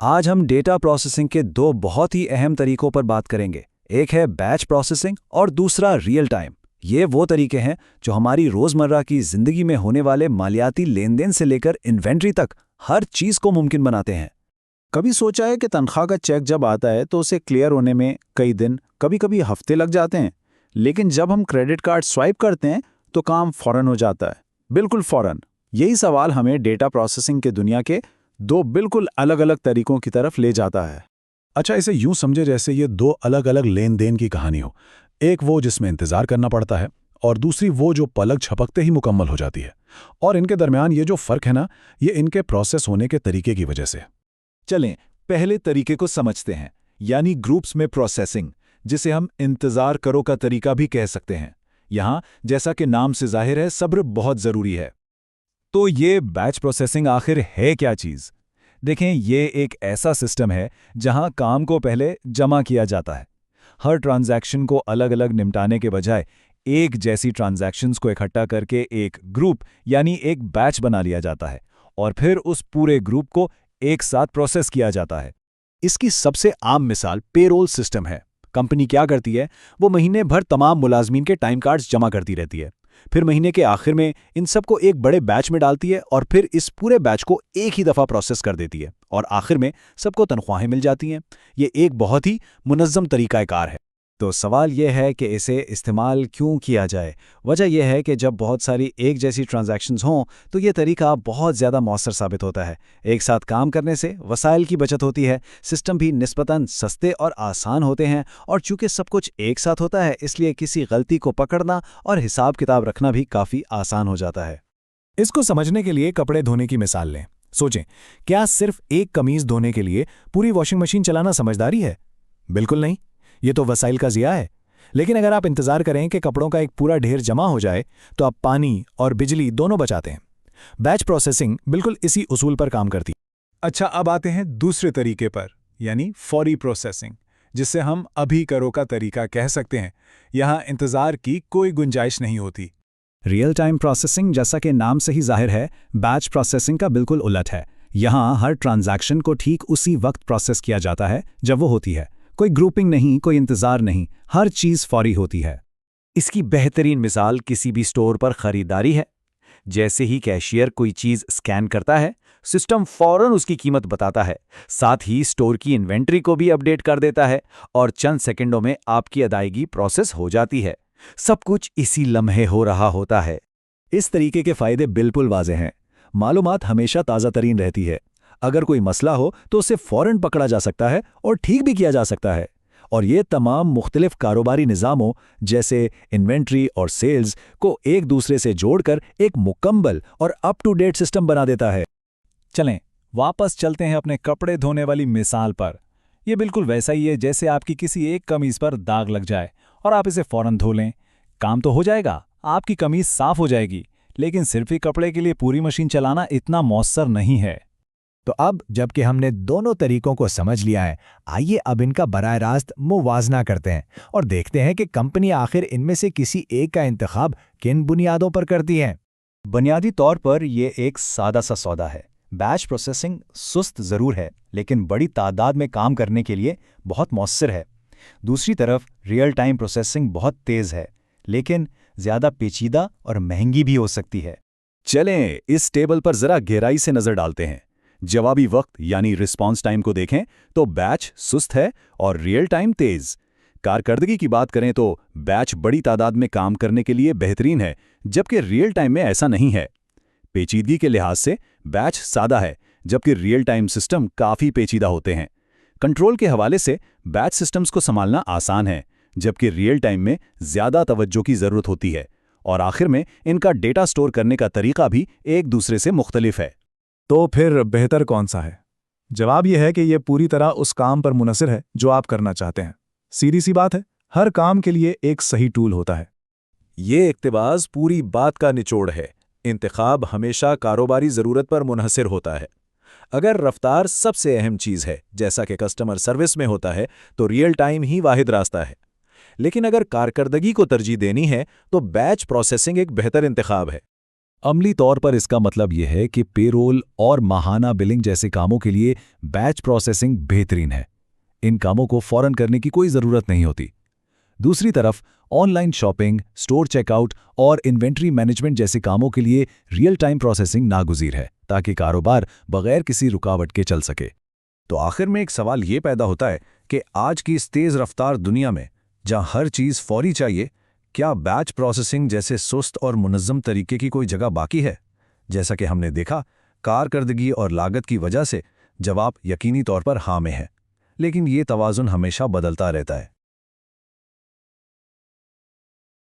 आज हम data processing के दो बहुत ही अहम तरीकों पर बात करेंगे। एक है बैच प्रोसेसिंग और दूसरा रियल टाइम। ये वो तरीके हैं जो हमारी रोज़मर्रा की ज़िंदगी में होने वाले मालियाती लेन-देन से लेकर इन्वेंट्री तक हर चीज़ को मुमकिन बनाते हैं। कभी सोचा है कि तनख्वाह का चेक जब आता है तो उसे क्लियर होने में कई दिन, कभी-कभी हफ्ते लग जाते हैं, लेकिन जब हम क्रेडिट कार्ड स्वाइप करते हैं तो काम फौरन हो जाता है, बिल्कुल फौरन। यही सवाल हमें डेटा प्रोसेसिंग के दुनिया के दो बिल्कुल अलग-अलग तरीकों की तरफ ले जाता है। अच्छा, इसे यूं समझे जैसे ये दो अलग अलग लेन देन की कहानी हो। एक वो जिसमें इंतजार करना पड़ता है और दूसरी वो जो पलक झपकते ही मुकम्मल हो जाती है। और इनके दरमियान ये जो फर्क है ना, ये इनके प्रोसेस होने के तरीके की वजह से। चलें पहले तरीके को समझते हैं, यानी ग्रुप्स में प्रोसेसिंग, जिसे हम इंतजार करो का तरीका भी कह सकते हैं। यहां जैसा कि नाम से जाहिर है, सब्र बहुत जरूरी है। तो ये बैच प्रोसेसिंग आखिर है क्या चीज? देखें, ये एक ऐसा सिस्टम है जहां काम को पहले जमा किया जाता है। हर ट्रांजैक्शन को अलग अलग निपटाने के बजाय एक जैसी ट्रांजैक्शंस को इकट्ठा करके एक ग्रुप यानी एक बैच बना लिया जाता है और फिर उस पूरे ग्रुप को एक साथ प्रोसेस किया जाता है। इसकी सबसे आम मिसाल पेरोल सिस्टम है। कंपनी क्या करती है, वो महीने भर तमाम मुलाजमीन के टाइम कार्ड्स जमा करती रहती है। फिर महीने के आखिर में इन सबको एक बड़े बैच में डालती है और फिर इस पूरे बैच को एक ही दफ़ा प्रोसेस कर देती है और आखिर में सबको तनख्वाहें मिल जाती हैं। ये एक बहुत ही मुनज़्ज़म तरीक़ाकार है। तो सवाल यह है कि इसे इस्तेमाल क्यों किया जाए। वजह यह है कि जब बहुत सारी एक जैसी ट्रांजैक्शंस हों तो ये तरीका बहुत ज़्यादा मौसर साबित होता है। एक साथ काम करने से वसाइल की बचत होती है, सिस्टम भी निस्बतन सस्ते और आसान होते हैं, और चूँकि सब कुछ एक साथ होता है इसलिए किसी गलती को पकड़ना और हिसाब किताब रखना भी काफ़ी आसान हो जाता है। इसको समझने के लिए कपड़े धोने की मिसाल लें। सोचें, क्या सिर्फ एक कमीज धोने के लिए पूरी वॉशिंग मशीन चलाना समझदारी है? बिल्कुल नहीं, ये तो वसाइल का ज़िया है। लेकिन अगर आप इंतजार करें कि कपड़ों का एक पूरा ढेर जमा हो जाए तो आप पानी और बिजली दोनों बचाते हैं। बैच प्रोसेसिंग बिल्कुल इसी उसूल पर काम करती है। अच्छा, अब आते हैं दूसरे तरीके पर, यानी फौरी प्रोसेसिंग, जिसे हम अभी करो का तरीका कह सकते हैं। यहाँ इंतजार की कोई गुंजाइश नहीं होती। रियल टाइम प्रोसेसिंग, जैसा कि नाम से ही जाहिर है, बैच प्रोसेसिंग का बिल्कुल उलट है। यहाँ हर ट्रांजैक्शन को ठीक उसी वक्त प्रोसेस किया जाता है जब वो होती है। कोई ग्रुपिंग नहीं, कोई इंतजार नहीं, हर चीज़ फौरी होती है। इसकी बेहतरीन मिसाल किसी भी स्टोर पर खरीदारी है। जैसे ही कैशियर कोई चीज़ स्कैन करता है, सिस्टम फौरन उसकी कीमत बताता है, साथ ही स्टोर की इन्वेंट्री को भी अपडेट कर देता है और चंद सेकंडों में आपकी अदायगी प्रोसेस हो जाती है। सब कुछ इसी लम्हे हो रहा होता है। इस तरीके के फ़ायदे बिल्कुल वाज़ेह हैं। मालूमात हमेशा ताज़ा तरीन रहती है। अगर कोई मसला हो तो उसे फ़ौरन पकड़ा जा सकता है और ठीक भी किया जा सकता है। और ये तमाम मुख्तलिफ कारोबारी निज़ामों जैसे इन्वेंट्री और सेल्स को एक दूसरे से जोड़कर एक मुकम्मल और अप टू डेट सिस्टम बना देता है। चलें वापस चलते हैं अपने कपड़े धोने वाली मिसाल पर। यह बिल्कुल वैसा ही है जैसे आपकी किसी एक कमीज पर दाग लग जाए और आप इसे फौरन धो लें। काम तो हो जाएगा, आपकी कमीज साफ हो जाएगी, लेकिन सिर्फ ही कपड़े के लिए पूरी मशीन चलाना इतना मौसर नहीं है। तो अब जबकि हमने दोनों तरीकों को समझ लिया है, आइए अब इनका बराह रास्त मुवाजना करते हैं और देखते हैं कि कंपनी आखिर इनमें से किसी एक का इंतखाब किन बुनियादों पर करती है। बुनियादी तौर पर यह एक सादा सा सौदा है। बैच प्रोसेसिंग सुस्त ज़रूर है, लेकिन बड़ी तादाद में काम करने के लिए बहुत मौसर है। दूसरी तरफ रियल टाइम प्रोसेसिंग बहुत तेज़ है, लेकिन ज़्यादा पेचीदा और महंगी भी हो सकती है। चलें इस टेबल पर ज़रा गहराई से नज़र डालते हैं। जवाबी वक्त यानी रिस्पॉन्स टाइम को देखें तो बैच सुस्त है और रियल टाइम तेज। कारकर्दगी की बात करें तो बैच बड़ी तादाद में काम करने के लिए बेहतरीन है, जबकि रियल टाइम में ऐसा नहीं है। पेचीदगी के लिहाज से बैच सादा है, जबकि रियल टाइम सिस्टम काफ़ी पेचीदा होते हैं। कंट्रोल के हवाले से बैच सिस्टम्स को संभालना आसान है, जबकि रियल टाइम में ज़्यादा तवज्जो की ज़रूरत होती है। और आखिर में इनका डेटा स्टोर करने का तरीका भी एक दूसरे से मुख्तलिफ है। तो फिर बेहतर कौन सा है? जवाब यह है कि यह पूरी तरह उस काम पर मुनहसिर है जो आप करना चाहते हैं। सीधी सी बात है, हर काम के लिए एक सही टूल होता है। ये इक्तिबास पूरी बात का निचोड़ है। इंतखाब हमेशा कारोबारी ज़रूरत पर मुनहसिर होता है। अगर रफ्तार सबसे अहम चीज़ है, जैसा कि कस्टमर सर्विस में होता है, तो रियल टाइम ही वाहिद रास्ता है। लेकिन अगर कारकर्दगी को तरजीह देनी है तो बैच प्रोसेसिंग एक बेहतर इंतखाब है। अमली तौर पर इसका मतलब यह है कि पेरोल और माहाना बिलिंग जैसे कामों के लिए बैच प्रोसेसिंग बेहतरीन है। इन कामों को फौरन करने की कोई ज़रूरत नहीं होती। दूसरी तरफ ऑनलाइन शॉपिंग, स्टोर चेकआउट और इन्वेंट्री मैनेजमेंट जैसे कामों के लिए रियल टाइम प्रोसेसिंग नागुज़ीर है, ताकि कारोबार बगैर किसी रुकावट के चल सके। तो आखिर में एक सवाल ये पैदा होता है कि आज की इस तेज़ रफ्तार दुनिया में, जहाँ हर चीज़ फौरी चाहिए, क्या बैच प्रोसेसिंग जैसे सुस्त और मुनज़्ज़म तरीके की कोई जगह बाकी है? जैसा कि हमने देखा, कारकर्दगी और लागत की वजह से जवाब यकीनी तौर पर हाँ में है, लेकिन ये तवाज़ुन हमेशा बदलता रहता है।